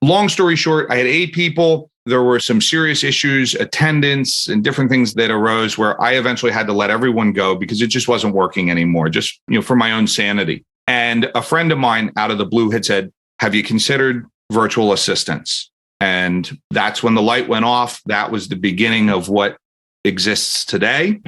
Long story short, I had 8 people. There were some serious issues, attendance and different things that arose where I eventually had to let everyone go because it just wasn't working anymore, just, for my own sanity. And a friend of mine out of the blue had said, have you considered virtual assistants? And that's when the light went off. That was the beginning of what exists today.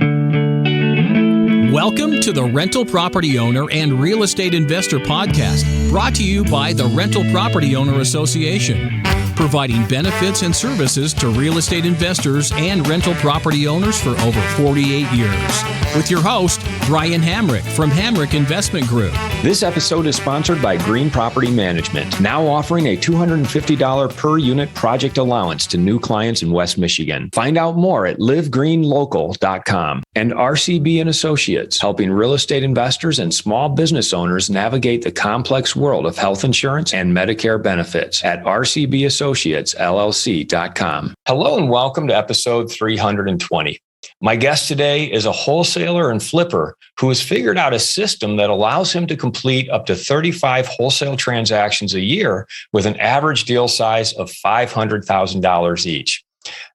Welcome to the Rental Property Owner and Real Estate Investor Podcast, brought to you by the Rental Property Owner Association, providing benefits and services to real estate investors and rental property owners for over 48 years. With your host, Brian Hamrick from Hamrick Investment Group. This episode is sponsored by Green Property Management, now offering a $250 per unit project allowance to new clients in West Michigan. Find out more at livegreenlocal.com. And RCB and Associates, helping real estate investors and small business owners navigate the complex world of health insurance and Medicare benefits at rcbassociatesllc.com. Hello and welcome to episode 320. My guest today is a wholesaler and flipper who has figured out a system that allows him to complete up to 35 wholesale transactions a year with an average deal size of $500,000 each.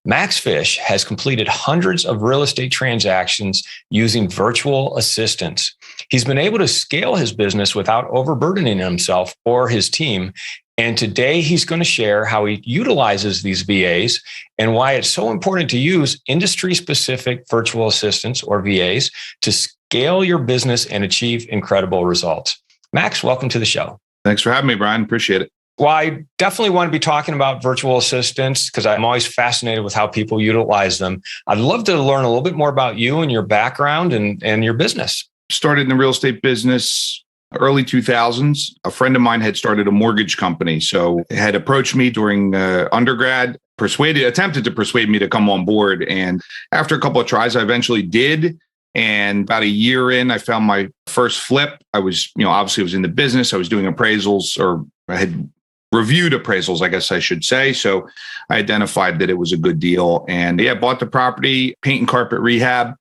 Max Fisch has completed hundreds of real estate transactions using virtual assistants. He's been able to scale his business without overburdening himself or his team. And today he's going to share how he utilizes these VAs and why it's so important to use industry-specific virtual assistants or VAs to scale your business and achieve incredible results. Max, welcome to the show. Thanks for having me, Brian. Appreciate it. Well, I definitely want to be talking about virtual assistants because I'm always fascinated with how people utilize them. I'd love to learn a little bit more about you and your background and your business. Started in the real estate business early 2000s. A friend of mine had started a mortgage company, so had approached me during undergrad, attempted to persuade me to come on board. And after a couple of tries, I eventually did. And about a year in, I found my first flip. I was, obviously I was in the business. I was doing appraisals, or I had reviewed appraisals, I guess I should say. So I identified that it was a good deal. And bought the property, paint and carpet rehab.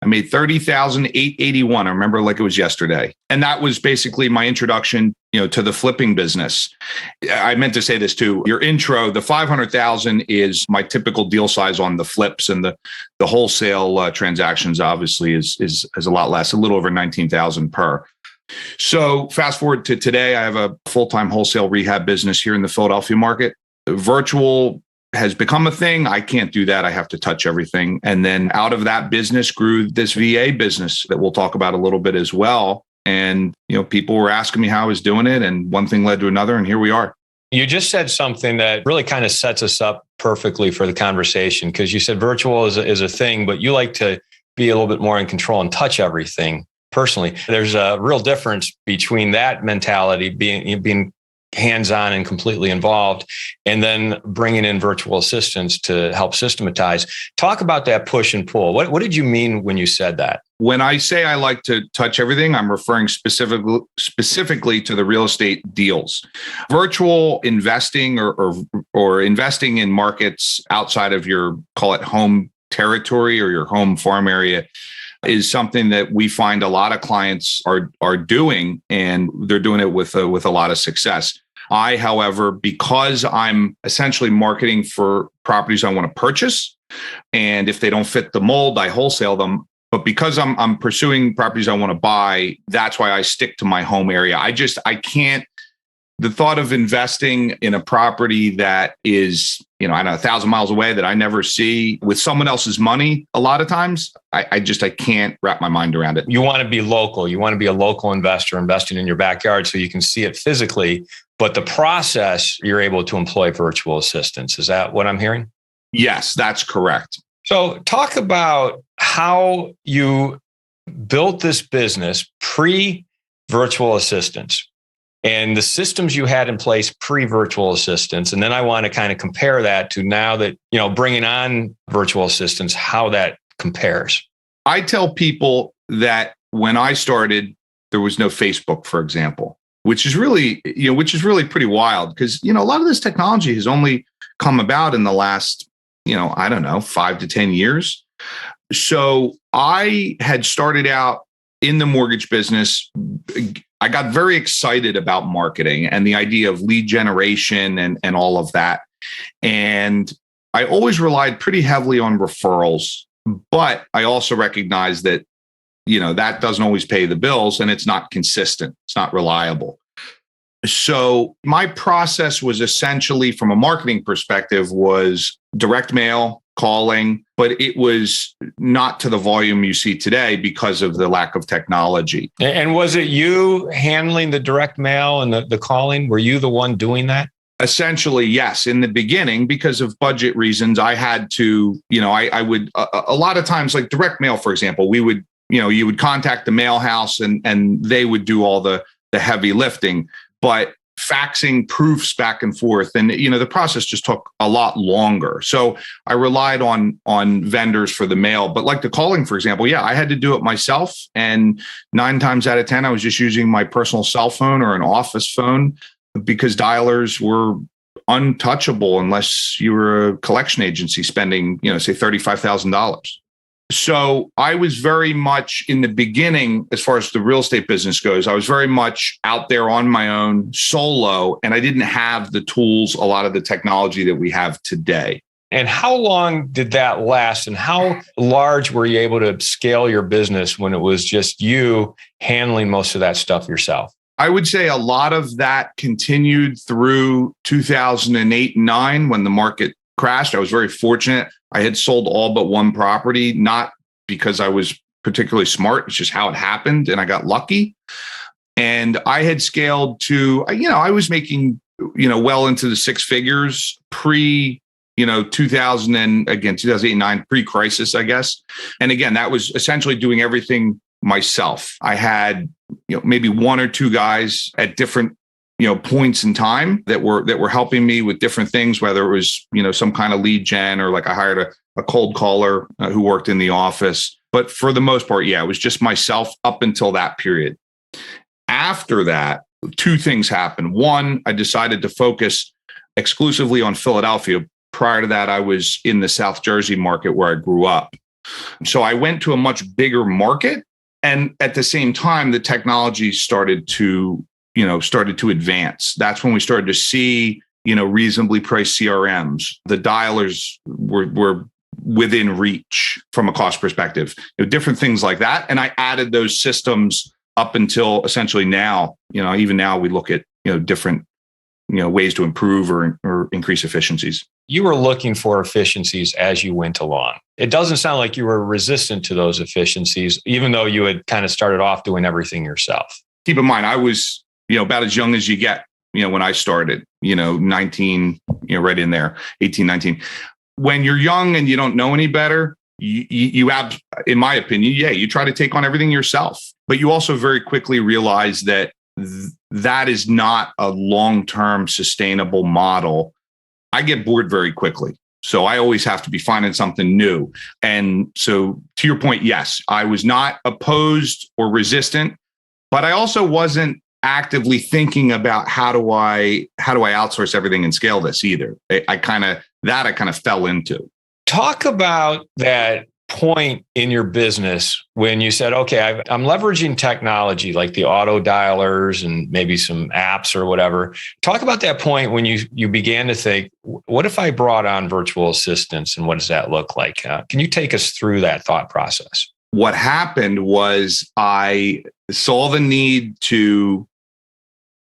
I made $30,881. I remember like it was yesterday. And that was basically my introduction, to the flipping business. I meant to say this too. Your intro, the $500,000 is my typical deal size on the flips, and the wholesale transactions obviously is a lot less, a little over $19,000 per. So fast forward to today, I have a full-time wholesale rehab business here in the Philadelphia market. Virtual has become a thing. I can't do that. I have to touch everything. And then out of that business grew this VA business that we'll talk about a little bit as well. And, people were asking me how I was doing it, and one thing led to another, and here we are. You just said something that really kind of sets us up perfectly for the conversation, because you said virtual is a thing, but you like to be a little bit more in control and touch everything personally. There's a real difference between that mentality, being hands-on and completely involved, and then bringing in virtual assistants to help systematize. Talk about that push and pull. What did you mean when you said that? When I say I like to touch everything, I'm referring specifically to the real estate deals. Virtual investing or investing in markets outside of your, call it home territory or your home farm area, is something that we find a lot of clients are doing, and they're doing it with a lot of success. I, however, because I'm essentially marketing for properties I want to purchase, and if they don't fit the mold, I wholesale them. But because I'm pursuing properties I want to buy, that's why I stick to my home area. I can't. The thought of investing in a property that is, 1,000 miles away that I never see with someone else's money, a lot of times, I can't wrap my mind around it. You want to be local. You want to be a local investor investing in your backyard so you can see it physically. But the process, you're able to employ virtual assistants. Is that what I'm hearing? Yes, that's correct. So talk about how you built this business pre-virtual assistants, and the systems you had in place pre-virtual assistants. And then I want to kind of compare that to now that, bringing on virtual assistants, how that compares. I tell people that when I started, there was no Facebook, for example, which is really pretty wild because, a lot of this technology has only come about in the last, 5 to 10 years. So I had started out in the mortgage business I got very excited about marketing and the idea of lead generation and all of that. And I always relied pretty heavily on referrals, but I also recognized that, that doesn't always pay the bills and it's not consistent. It's not reliable. So my process was essentially, from a marketing perspective, was direct mail, calling, but it was not to the volume you see today because of the lack of technology. And was it you handling the direct mail and the calling? Were you the one doing that? Essentially, yes. In the beginning, because of budget reasons, I had to, I would, a lot of times, like direct mail, for example, we would, you would contact the mail house and they would do all the heavy lifting, but faxing proofs back and forth. And, the process just took a lot longer. So I relied on vendors for the mail, but like the calling, for example, yeah, I had to do it myself. And 9 times out of 10, I was just using my personal cell phone or an office phone because dialers were untouchable unless you were a collection agency spending, say $35,000. So I was very much in the beginning, as far as the real estate business goes, I was very much out there on my own solo, and I didn't have the tools, a lot of the technology that we have today. And how long did that last? And how large were you able to scale your business when it was just you handling most of that stuff yourself? I would say a lot of that continued through 2008 and 9 when the market crashed. I was very fortunate. I had sold all but one property, not because I was particularly smart. It's just how it happened. And I got lucky. And I had scaled to, I was making, well into the 6 figures pre, 2008, 9, pre-crisis, I guess. And again, that was essentially doing everything myself. I had, maybe 1 or 2 guys at different points in time that were helping me with different things, whether it was, some kind of lead gen or like I hired a cold caller who worked in the office. But for the most part, yeah, it was just myself up until that period. After that, 2 things happened. One, I decided to focus exclusively on Philadelphia. Prior to that, I was in the South Jersey market where I grew up. So I went to a much bigger market. And at the same time, the technology started to advance. That's when we started to see, reasonably priced CRMs. The dialers were within reach from a cost perspective, different things like that. And I added those systems up until essentially now, even now we look at, different, ways to improve or increase efficiencies. You were looking for efficiencies as you went along. It doesn't sound like you were resistant to those efficiencies, even though you had kind of started off doing everything yourself. Keep in mind, I was, about as young as you get, when I started, 19, right in there, 18, 19. When you're young and you don't know any better, you have, in my opinion, you try to take on everything yourself. But you also very quickly realize that that is not a long-term sustainable model. I get bored very quickly. So I always have to be finding something new. And so to your point, yes, I was not opposed or resistant, but I also wasn't actively thinking about how do I outsource everything and scale this either. I kind of fell into. Talk about that point in your business when you said, okay, I'm leveraging technology like the auto dialers and maybe some apps or whatever. Talk about that point when you began to think, what if I brought on virtual assistants and what does that look like? Can you take us through that thought process? What happened was I saw the need to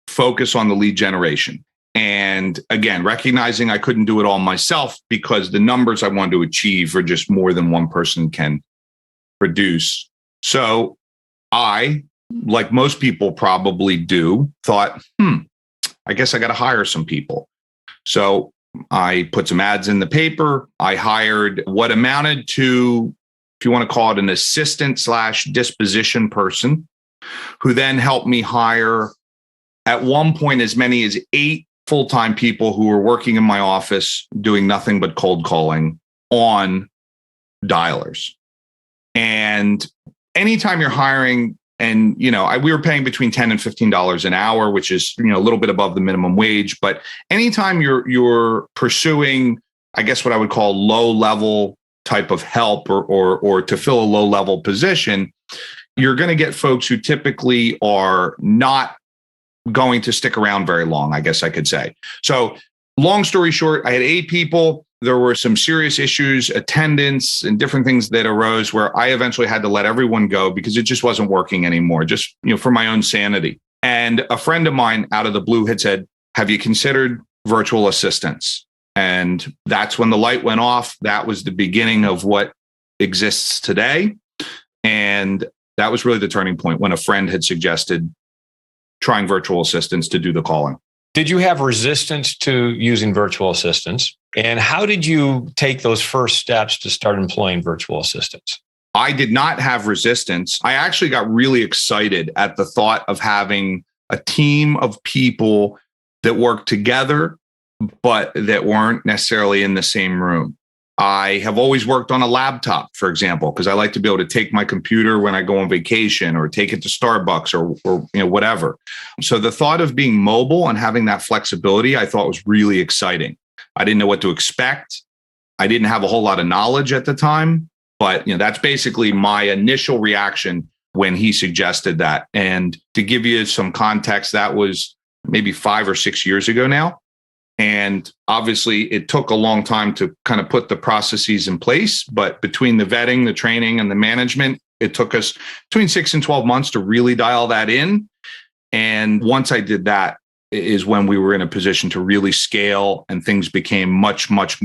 focus on the lead generation. And again, recognizing I couldn't do it all myself because the numbers I wanted to achieve are just more than one person can produce. So I, like most people probably do, thought, I guess I got to hire some people. So I put some ads in the paper. I hired what amounted to, if you want to call it, an assistant / disposition person, who then helped me hire at one point as many as 8 full-time people who were working in my office doing nothing but cold calling on dialers. And anytime you're hiring, and we were paying between $10 and $15 an hour, which is a little bit above the minimum wage. But anytime you're pursuing, I guess what I would call low-level type of help or to fill a low-level position, you're going to get folks who typically are not going to stick around very long, I guess I could say. So long story short, I had 8 people. There were some serious issues, attendance and different things that arose where I eventually had to let everyone go because it just wasn't working anymore, just, for my own sanity. And a friend of mine out of the blue had said, have you considered virtual assistants? And that's when the light went off. That was the beginning of what exists today. And that was really the turning point when a friend had suggested trying virtual assistants to do the calling. Did you have resistance to using virtual assistants? And how did you take those first steps to start employing virtual assistants? I did not have resistance. I actually got really excited at the thought of having a team of people that worked together, but that weren't necessarily in the same room. I have always worked on a laptop, for example, because I like to be able to take my computer when I go on vacation or take it to Starbucks or whatever. So the thought of being mobile and having that flexibility, I thought was really exciting. I didn't know what to expect. I didn't have a whole lot of knowledge at the time, but that's basically my initial reaction when he suggested that. And to give you some context, that was maybe 5 or 6 years ago now. And obviously, it took a long time to kind of put the processes in place. But between the vetting, the training, and the management, it took us between 6 and 12 months to really dial that in. And once I did that is when we were in a position to really scale and things became much, much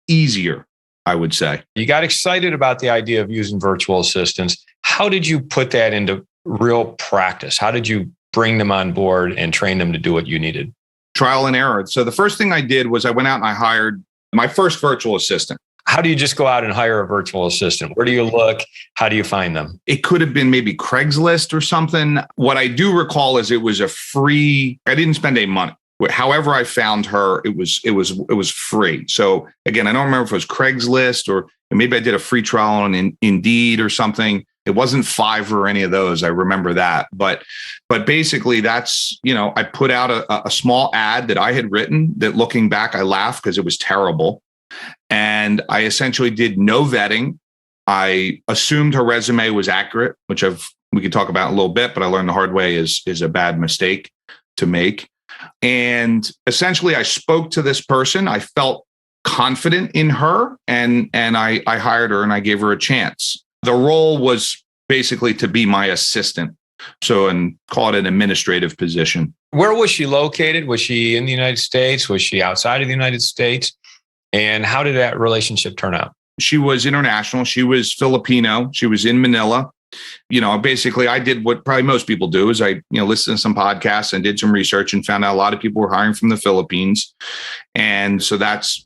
easier, I would say. You got excited about the idea of using virtual assistants. How did you put that into real practice? How did you bring them on board and train them to do what you needed? Trial and error. So the first thing I did was I went out and I hired my first virtual assistant. How do you just go out and hire a virtual assistant? Where do you look? How do you find them? It could have been maybe Craigslist or something. What I do recall is it was a free, I didn't spend any money. However I found her, it was free. So again, I don't remember if it was Craigslist or maybe I did a free trial on Indeed or something. It wasn't Fiverr or any of those. I remember that. But basically that's, I put out a small ad that I had written that looking back, I laughed because it was terrible. And I essentially did no vetting. I assumed her resume was accurate, which we could talk about in a little bit, but I learned the hard way is a bad mistake to make. And essentially I spoke to this person. I felt confident in her and I hired her and I gave her a chance. The role was basically to be my assistant. And call it an administrative position. Where was she located? Was she in the United States? Was she outside of the United States? And how did that relationship turn out? She was international. She was Filipino. She was in Manila. Basically I did what probably most people do is I, listened to some podcasts and did some research and found out a lot of people were hiring from the Philippines. And so that's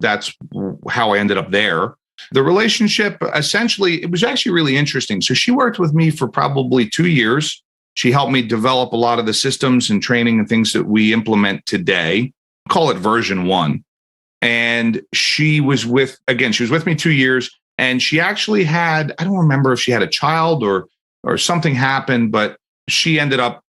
how I ended up there. The relationship, essentially, it was actually really interesting. So she worked with me for probably 2 years. She helped me develop a lot of the systems and training and things that we implement today. Call it version 1. And she was with me 2 years. And she actually had, I don't remember if she had a child or something happened, but she ended up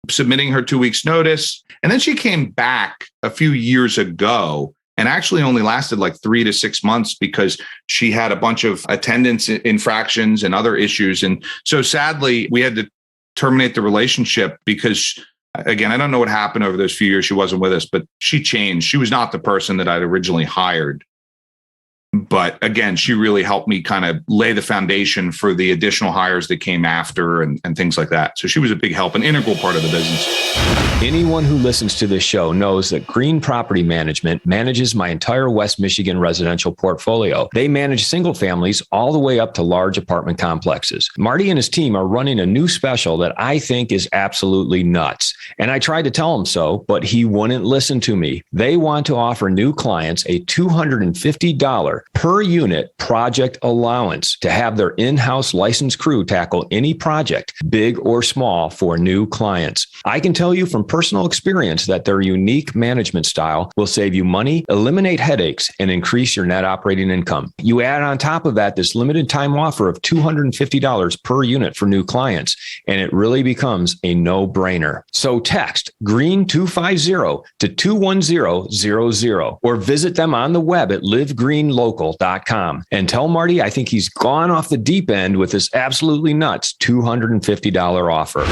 submitting her 2 weeks notice. And then she came back a few years ago and actually only lasted like 3 to 6 months because she had a bunch of attendance infractions and other issues. And so sadly, we had to terminate the relationship because, again, I don't know what happened over those few years she wasn't with us, but she changed. She was not the person that I'd originally hired. But again, she really helped me kind of lay the foundation for the additional hires that came after and things like that. So she was a big help, an integral part of the business. Anyone who listens to this show knows that Green Property Management manages my entire West Michigan residential portfolio. They manage single families all the way up to large apartment complexes. Marty and his team are running a new special that I think is absolutely nuts. And I tried to tell him so, but he wouldn't listen to me. They want to offer new clients a $250 per unit project allowance to have their in-house licensed crew tackle any project, big or small, for new clients. I can tell you from personal experience that their unique management style will save you money, eliminate headaches, and increase your net operating income. You add on top of that this limited time offer of $250 per unit for new clients, and it really becomes a no-brainer. So text GREEN250 to 21000 or visit them on the web at livegreenlocal.com wholesalerlocal.com and tell Marty I think he's gone off the deep end with this absolutely nuts $250 offer.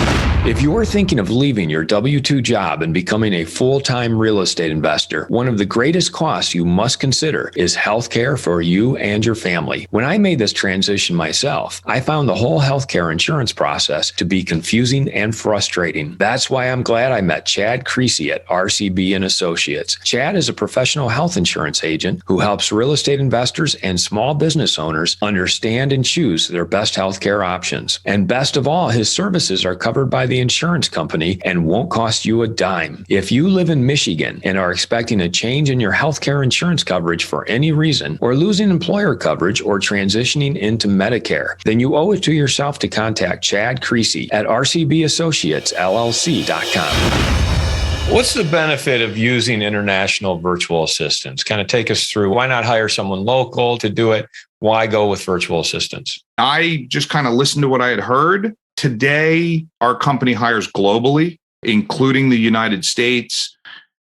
If you're thinking of leaving your W-2 job and becoming a full-time real estate investor, one of the greatest costs you must consider is healthcare for you and your family. When I made this transition myself, I found the whole healthcare insurance process to be confusing and frustrating. That's why I'm glad I met Chad Creasy at RCB and Associates. Chad is a professional health insurance agent who helps real estate investors and small business owners understand and choose their best healthcare options. And best of all, his services are covered by the insurance company and won't cost you a dime. If you live in Michigan and are expecting a change in your healthcare insurance coverage for any reason, or losing employer coverage or transitioning into Medicare, then you owe it to yourself to contact Chad Creasy at rcbassociatesllc.com. What's the benefit of using international virtual assistants? Kind of take us through, why not hire someone local to do it? Why go with virtual assistants? I just kind of listened to what I had heard. Today, our company hires globally, including the United States.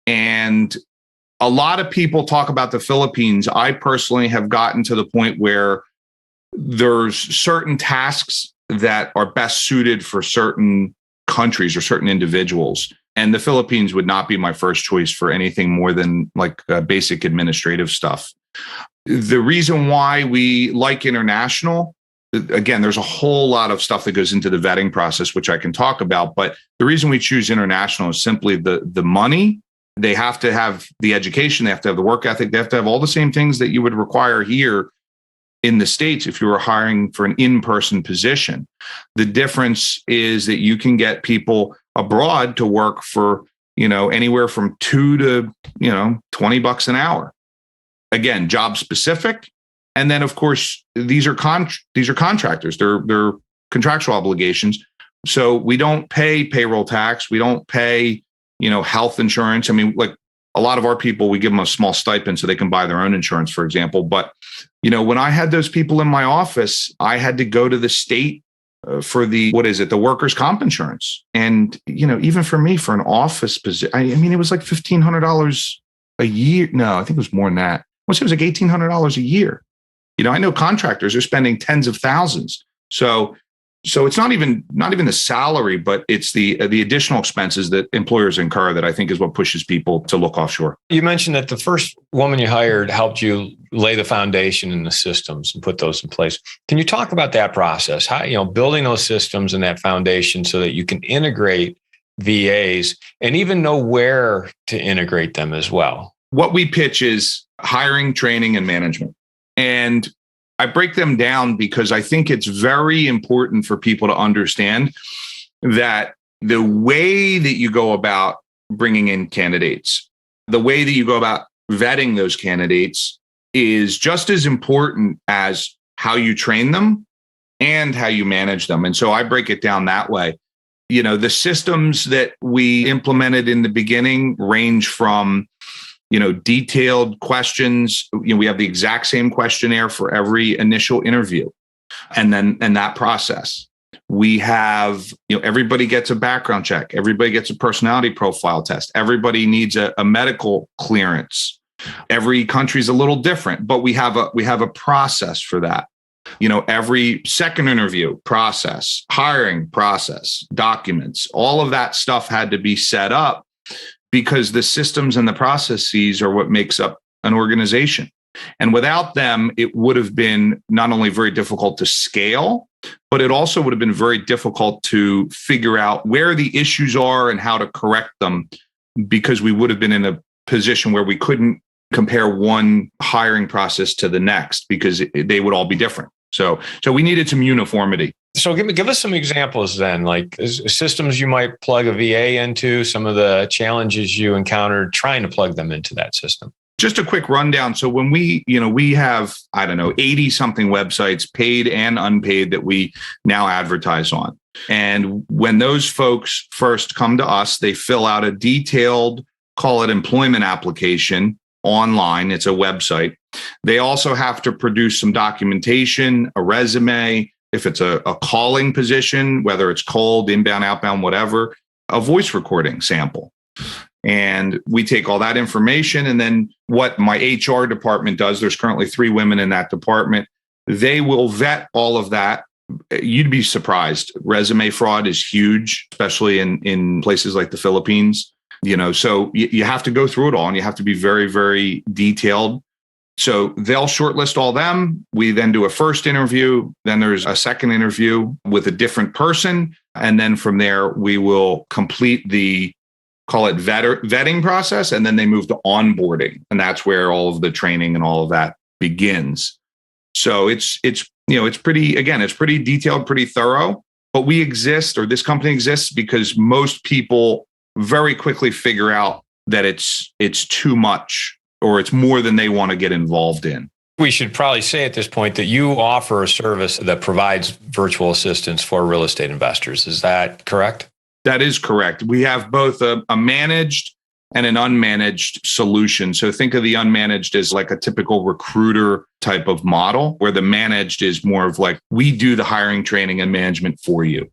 And a lot of people talk about the Philippines. I personally have gotten to the point where there's certain tasks that are best suited for certain countries or certain individuals. And the Philippines would not be my first choice for anything more than like basic administrative stuff. The reason why we like international, again, there's a whole lot of stuff that goes into the vetting process, which I can talk about. But the reason we choose international is simply the money. They have to have the education. They have to have the work ethic. They have to have all the same things that you would require here in the States if you were hiring for an in-person position. The difference is that you can get people abroad to work for, anywhere from $2 to, $20 an hour. Again, job specific. And then, of course, these are contractors. They're contractual obligations. So we don't pay payroll tax. We don't pay, health insurance. I mean, like a lot of our people, we give them a small stipend so they can buy their own insurance, for example. But, when I had those people in my office, I had to go to the state for the workers' comp insurance. And, even for me, for an office position, it was like $1,500 a year. No, I think it was more than that. I want to say it was like $1,800 a year. I know contractors are spending tens of thousands. So it's not even the salary, but it's the additional expenses that employers incur that I think is what pushes people to look offshore. You mentioned that the first woman you hired helped you lay the foundation and the systems and put those in place. Can you talk about that process? How, building those systems and that foundation so that you can integrate VAs and even know where to integrate them as well? What we pitch is hiring, training, and management. And I break them down because I think it's very important for people to understand that the way that you go about bringing in candidates, the way that you go about vetting those candidates is just as important as how you train them and how you manage them. And so I break it down that way. The systems that we implemented in the beginning range from detailed questions. We have the exact same questionnaire for every initial interview. And that process. We have, everybody gets a background check. Everybody gets a personality profile test. Everybody needs a medical clearance. Every country's a little different, but we have a process for that. Every second interview process, hiring process, documents, all of that stuff had to be set up because the systems and the processes are what makes up an organization. And without them, it would have been not only very difficult to scale, but it also would have been very difficult to figure out where the issues are and how to correct them, because we would have been in a position where we couldn't compare one hiring process to the next because they would all be different. So we needed some uniformity. So give us some examples then, like systems you might plug a VA into, some of the challenges you encountered trying to plug them into that system. Just a quick rundown. So when we have, 80 something websites, paid and unpaid, that we now advertise on. And when those folks first come to us, they fill out a detailed, call it employment application online. It's a website. They also have to produce some documentation, a resume. If it's a calling position, whether it's cold, inbound, outbound, whatever, a voice recording sample. And we take all that information. And then what my HR department does, there's currently 3 women in that department. They will vet all of that. You'd be surprised. Resume fraud is huge, especially in places like the Philippines. So you have to go through it all and you have to be very, very detailed. So they'll shortlist all them. We then do a first interview. Then there's a second interview with a different person. And then from there, we will complete call it vetting process. And then they move to onboarding. And that's where all of the training and all of that begins. So it's pretty detailed, pretty thorough, but we exist, or this company exists, because most people very quickly figure out that it's too much, or it's more than they want to get involved in. We should probably say at this point that you offer a service that provides virtual assistants for real estate investors. Is that correct? That is correct. We have both a managed and an unmanaged solution. So think of the unmanaged as like a typical recruiter type of model, where the managed is more of like, we do the hiring, training, and management for you.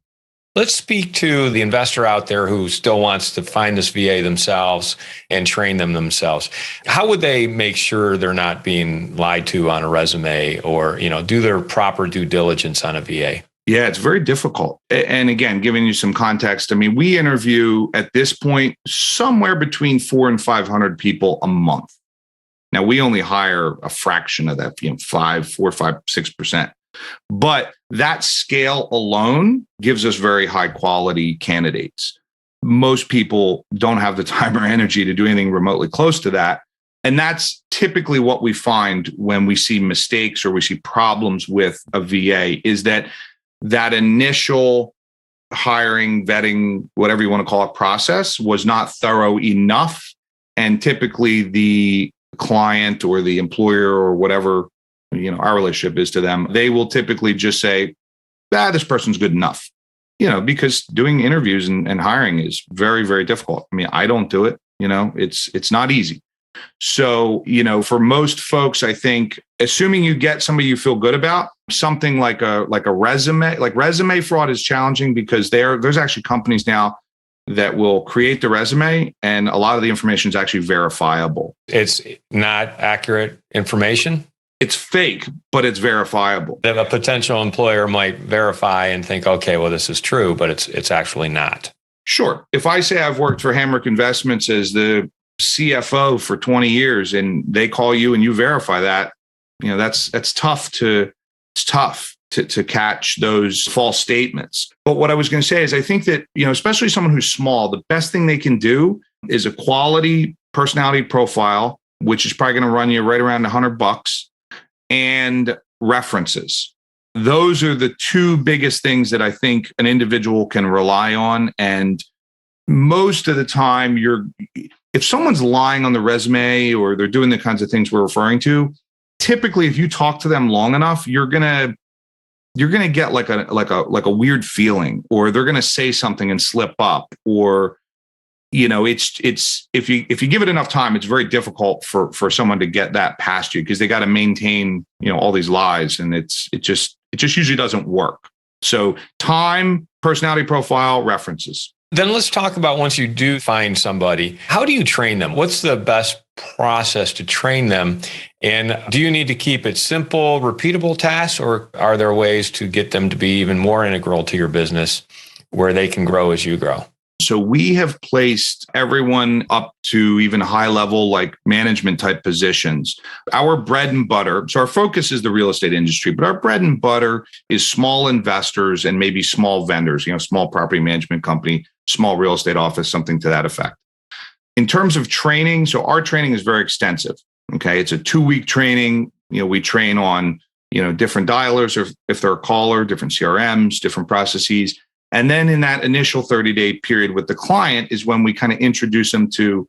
Let's speak to the investor out there who still wants to find this VA themselves and train them themselves. How would they make sure they're not being lied to on a resume, or, do their proper due diligence on a VA? Yeah, it's very difficult. And again, giving you some context, we interview at this point somewhere between 400 and 500 people a month. Now, we only hire a fraction of that, 6%. But that scale alone gives us very high quality candidates. Most people don't have the time or energy to do anything remotely close to that. And that's typically what we find when we see mistakes or we see problems with a VA, is that initial hiring, vetting, whatever you want to call it, process was not thorough enough. And typically the client or the employer or whatever, our relationship is to them, they will typically just say, this person's good enough, because doing interviews and hiring is very, very difficult. I don't do it, it's not easy. So, for most folks, I think, assuming you get somebody you feel good about, something like a resume, like resume fraud is challenging, because there's actually companies now that will create the resume and a lot of the information is actually verifiable. It's not accurate information. It's fake, but it's verifiable. That a potential employer might verify and think, okay, well, this is true, but it's actually not. Sure. If I say I've worked for Hamrick Investments as the CFO for 20 years and they call you and you verify that, that's tough to catch those false statements. But what I was going to say is, I think that, especially someone who's small, the best thing they can do is a quality personality profile, which is probably going to run you right around $100, and references. Those are the 2 biggest things that I think an individual can rely on. And most of the time, if someone's lying on the resume or they're doing the kinds of things we're referring to, typically, if you talk to them long enough, you're gonna get like a weird feeling, or they're gonna say something and slip up, or it's if you give it enough time, it's very difficult for someone to get that past you, because they got to maintain all these lies, and it just usually doesn't work. So time, personality profile, references. Then let's talk about, once you do find somebody, how do you train them? What's the best process to train them? And do you need to keep it simple, repeatable tasks, or are there ways to get them to be even more integral to your business where they can grow as you grow? So we have placed everyone up to even high level, like management type positions. Our bread and butter, so our focus is the real estate industry, but our bread and butter is small investors and maybe small vendors, small property management company, small real estate office, something to that effect. In terms of training, so our training is very extensive. Okay. It's a 2-week training. We train on, different dialers, or if they're a caller, different CRMs, different processes. And then in that initial 30-day period with the client is when we kind of introduce them to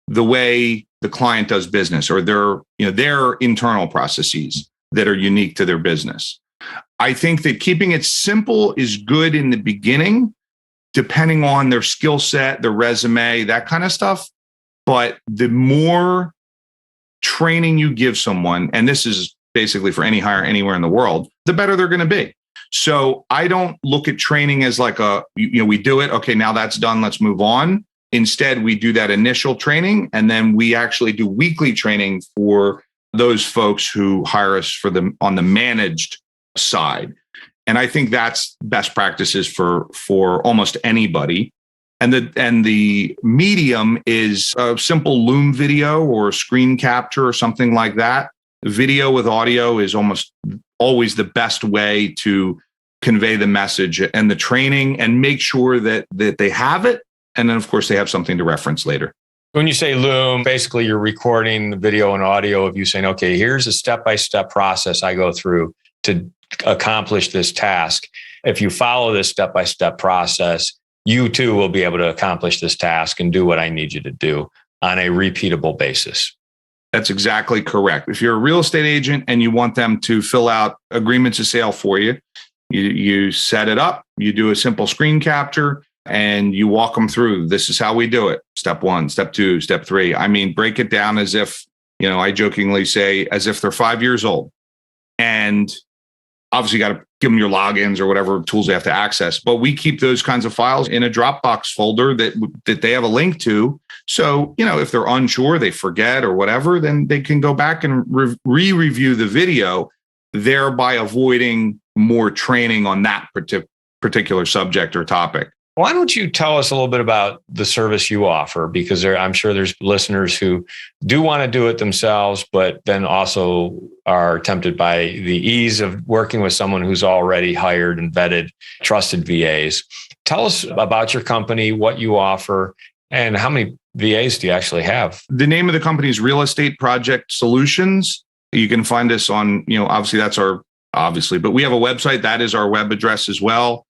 the way the client does business, or their internal processes that are unique to their business. I think that keeping it simple is good in the beginning, depending on their skill set, their resume, that kind of stuff. But the more training you give someone, and this is basically for any hire anywhere in the world, the better they're going to be. So I don't look at training as like we do it. Okay, now that's done. Let's move on. Instead, we do that initial training, and then we actually do weekly training for those folks who hire us for them on the managed side. And I think that's best practices for almost anybody. And the medium is a simple Loom video or screen capture or something like that. Video with audio is almost always the best way to convey the message and the training and make sure that they have it. And then, of course, they have something to reference later. When you say Loom, basically you're recording the video and audio of you saying, okay, here's a step-by-step process I go through to accomplish this task. If you follow this step-by-step process, you too will be able to accomplish this task and do what I need you to do on a repeatable basis. That's exactly correct. If you're a real estate agent and you want them to fill out agreements of sale for you, you set it up, you do a simple screen capture, and you walk them through. This is how we do it. Step 1, step 2, step 3. I mean, break it down as if, I jokingly say, as if they're 5 years old. And obviously you got to give them your logins or whatever tools they have to access. But we keep those kinds of files in a Dropbox folder that they have a link to. So, if they're unsure, they forget or whatever, then they can go back and re-review the video, thereby avoiding more training on that particular subject or topic. Why don't you tell us a little bit about the service you offer? Because I'm sure there's listeners who do want to do it themselves, but then also are tempted by the ease of working with someone who's already hired and vetted, trusted VAs. Tell us about your company, what you offer, and how many VAs do you actually have? The name of the company is Real Estate Project Solutions. You can find us on, obviously but we have a website. That is our web address as well.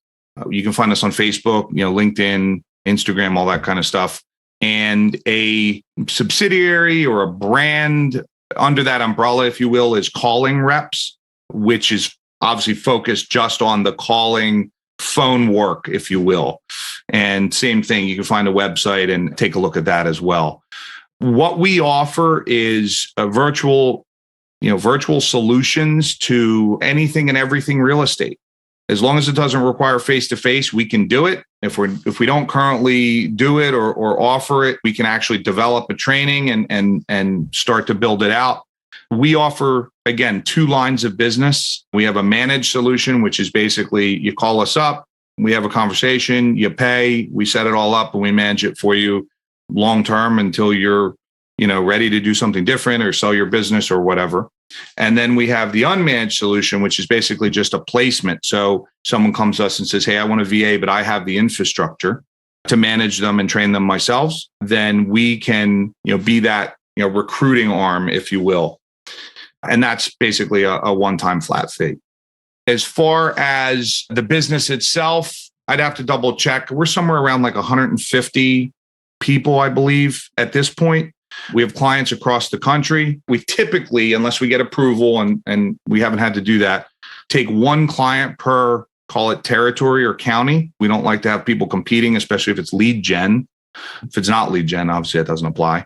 You can find us on Facebook, LinkedIn, Instagram, all that kind of stuff. And a subsidiary or a brand under that umbrella, if you will, is Calling Reps, which is obviously focused just on the calling phone work, if you will. And same thing, you can find a website and take a look at that as well. What we offer is a virtual solutions to anything and everything real estate. As long as it doesn't require face-to-face, we can do it. If we don't currently do it or offer it, we can actually develop a training and start to build it out. We offer, again, 2 lines of business. We have a managed solution, which is basically you call us up, we have a conversation, you pay, we set it all up, and we manage it for you long-term until you're ready to do something different or sell your business or whatever. And then we have the unmanaged solution, which is basically just a placement. So someone comes to us and says, hey, I want a VA, but I have the infrastructure to manage them and train them myself. Then we can, be that, recruiting arm, if you will. And that's basically a one-time flat fee. As far as the business itself, I'd have to double check. We're somewhere around like 150 people, I believe, at this point. We have clients across the country. We typically, unless we get approval, and we haven't had to do that, take 1 client per, call it territory or county. We don't like to have people competing, especially if it's lead gen. If it's not lead gen, obviously that doesn't apply.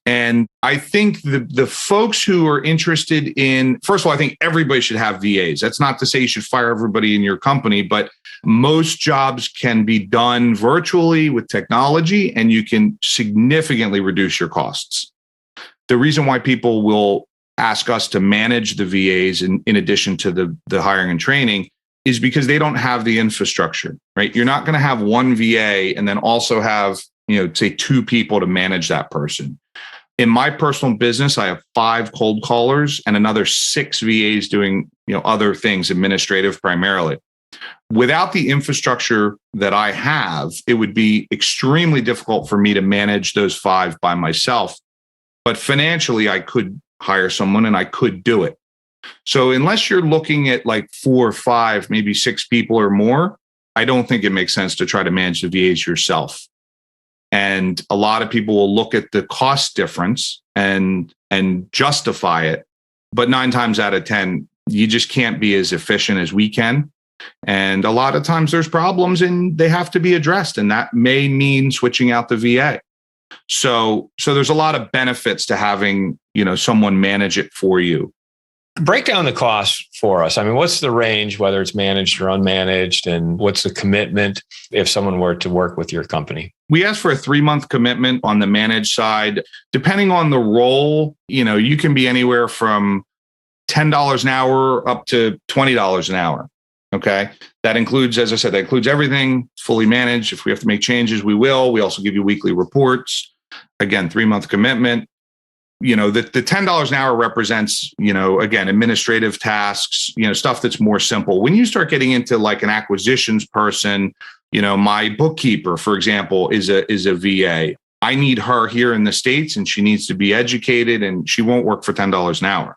And I think the folks who are interested in, first of all, I think everybody should have VAs. That's not to say you should fire everybody in your company, but most jobs can be done virtually with technology, and you can significantly reduce your costs. The reason why people will ask us to manage the VAs in addition to the hiring and training is because they don't have the infrastructure, right? You're not going to have 1 VA and then also have, say 2 people to manage that person. In my personal business, I have 5 cold callers and another 6 VAs doing, other things, administrative primarily. Without the infrastructure that I have, it would be extremely difficult for me to manage those 5 by myself. But financially, I could hire someone and I could do it. So unless you're looking at like 4 or 5, maybe 6 people or more, I don't think it makes sense to try to manage the VAs yourself. And a lot of people will look at the cost difference and justify it. But 9 times out of 10, you just can't be as efficient as we can. And a lot of times there's problems and they have to be addressed. And that may mean switching out the VA. So there's a lot of benefits to having, someone manage it for you. Break down the cost for us. I mean, what's the range, whether it's managed or unmanaged, and what's the commitment if someone were to work with your company? We ask for a 3-month commitment on the managed side. Depending on the role, you can be anywhere from $10 an hour up to $20 an hour. Okay. That includes, as I said, that includes everything fully managed. If we have to make changes, we will. We also give you weekly reports. Again, 3-month commitment. The $10 an hour represents, again, administrative tasks, stuff that's more simple. When you start getting into like an acquisitions person, my bookkeeper, for example, is a VA. I need her here in the States and she needs to be educated and she won't work for $10 an hour.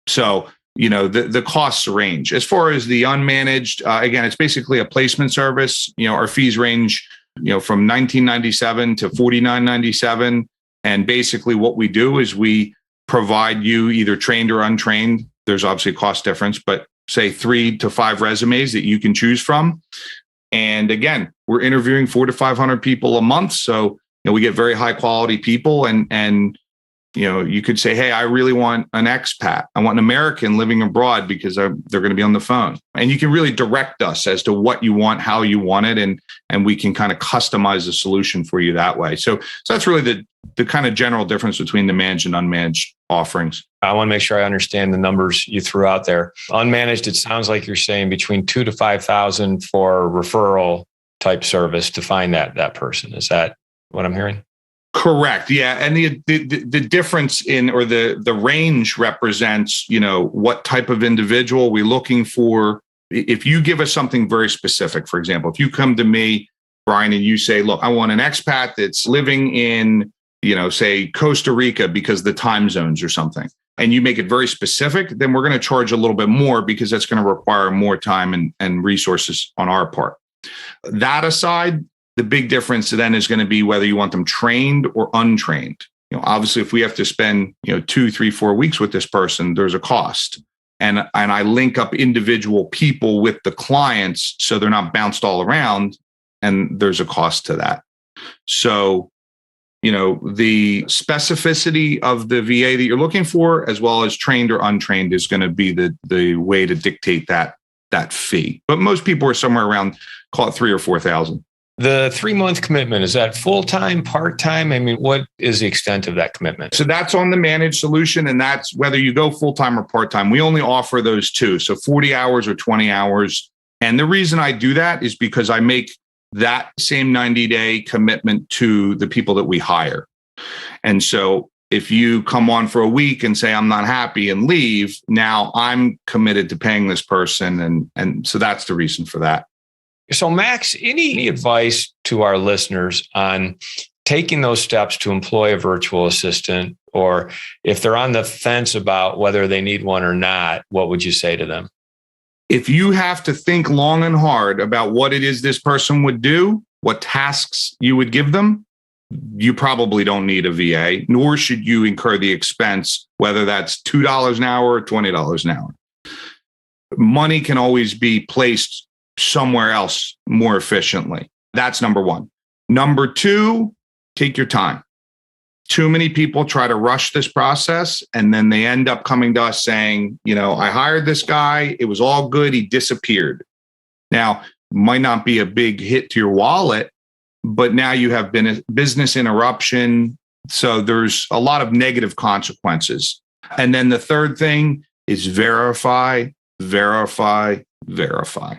So, the costs range. As far as the unmanaged, again, it's basically a placement service. Our fees range, from $19.97 to $49.97. And basically what we do is we provide you either trained or untrained. There's obviously a cost difference, but say 3 to 5 resumes that you can choose from. And again, we're interviewing 400 to 500 people a month. So, we get very high quality people and you could say, hey, I really want an expat. I want an American living abroad because they're going to be on the phone. And you can really direct us as to what you want, how you want it. And we can kind of customize the solution for you that way. So that's really the kind of general difference between the managed and unmanaged offerings. I want to make sure I understand the numbers you threw out there. Unmanaged, it sounds like you're saying between $2,000 to $5,000 for referral type service to find that person. Is that what I'm hearing? Correct. Yeah. And the difference or the range represents, what type of individual we're looking for. If you give us something very specific, for example, if you come to me, Brian, and you say, look, I want an expat that's living in, say Costa Rica because the time zones or something, and you make it very specific, then we're going to charge a little bit more because that's going to require more time and resources on our part. That aside, the big difference then is going to be whether you want them trained or untrained. Obviously, if we have to spend 2, 3, 4 weeks with this person, there's a cost. And I link up individual people with the clients so they're not bounced all around, and there's a cost to that. So, the specificity of the VA that you're looking for, as well as trained or untrained, is going to be the way to dictate that fee. But most people are somewhere around, call it $3,000 or $4,000. The 3-month commitment, is that full-time, part-time? I mean, what is the extent of that commitment? So that's on the managed solution, and that's whether you go full-time or part-time. We only offer those two, so 40 hours or 20 hours. And the reason I do that is because I make that same 90-day commitment to the people that we hire. And so if you come on for a week and say, I'm not happy and leave, now I'm committed to paying this person. And so that's the reason for that. So Max, any advice to our listeners on taking those steps to employ a virtual assistant, or if they're on the fence about whether they need one or not, what would you say to them? If you have to think long and hard about what it is this person would do, what tasks you would give them, you probably don't need a VA, nor should you incur the expense, whether that's $2 an hour or $20 an hour. Money can always be placed somewhere else more efficiently. That's number one. Number two, take your time. Too many people try to rush this process, and then they end up coming to us saying, I hired this guy. It was all good. He disappeared. Now, might not be a big hit to your wallet, but now you have been a business interruption. So there's a lot of negative consequences. And then the third thing is verify, verify, verify.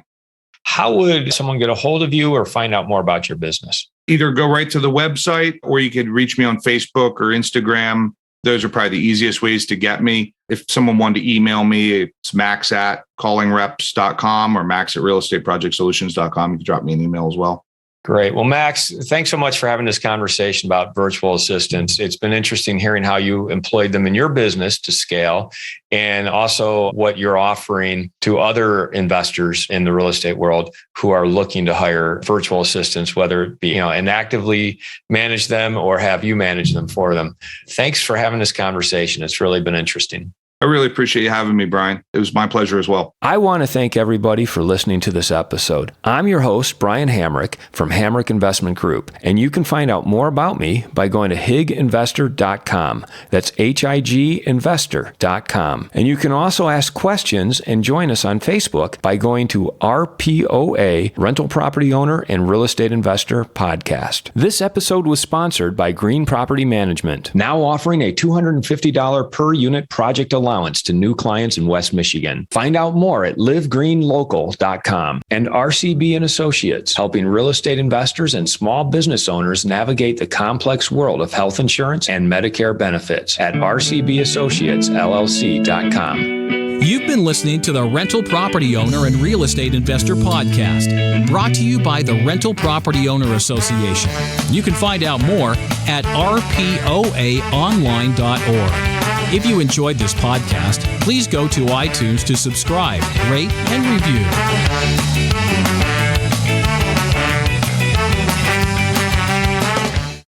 How would someone get a hold of you or find out more about your business? Either go right to the website, or you could reach me on Facebook or Instagram. Those are probably the easiest ways to get me. If someone wanted to email me, it's max@callingreps.com or max@realestateprojectsolutions.com. You can drop me an email as well. Great. Well, Max, thanks so much for having this conversation about virtual assistants. It's been interesting hearing how you employed them in your business to scale, and also what you're offering to other investors in the real estate world who are looking to hire virtual assistants, whether it be, and actively manage them or have you manage them for them. Thanks for having this conversation. It's really been interesting. I really appreciate you having me, Brian. It was my pleasure as well. I want to thank everybody for listening to this episode. I'm your host, Brian Hamrick from Hamrick Investment Group, and you can find out more about me by going to higinvestor.com. That's higinvestor.com. And you can also ask questions and join us on Facebook by going to RPOA, Rental Property Owner and Real Estate Investor Podcast. This episode was sponsored by Green Property Management, now offering a $250 per unit project allowance to new clients in West Michigan. Find out more at livegreenlocal.com. And RCB and Associates, helping real estate investors and small business owners navigate the complex world of health insurance and Medicare benefits at rcbassociatesllc.com. You've been listening to the Rental Property Owner and Real Estate Investor Podcast, brought to you by the Rental Property Owner Association. You can find out more at rpoaonline.org. If you enjoyed this podcast, please go to iTunes to subscribe, rate, and review.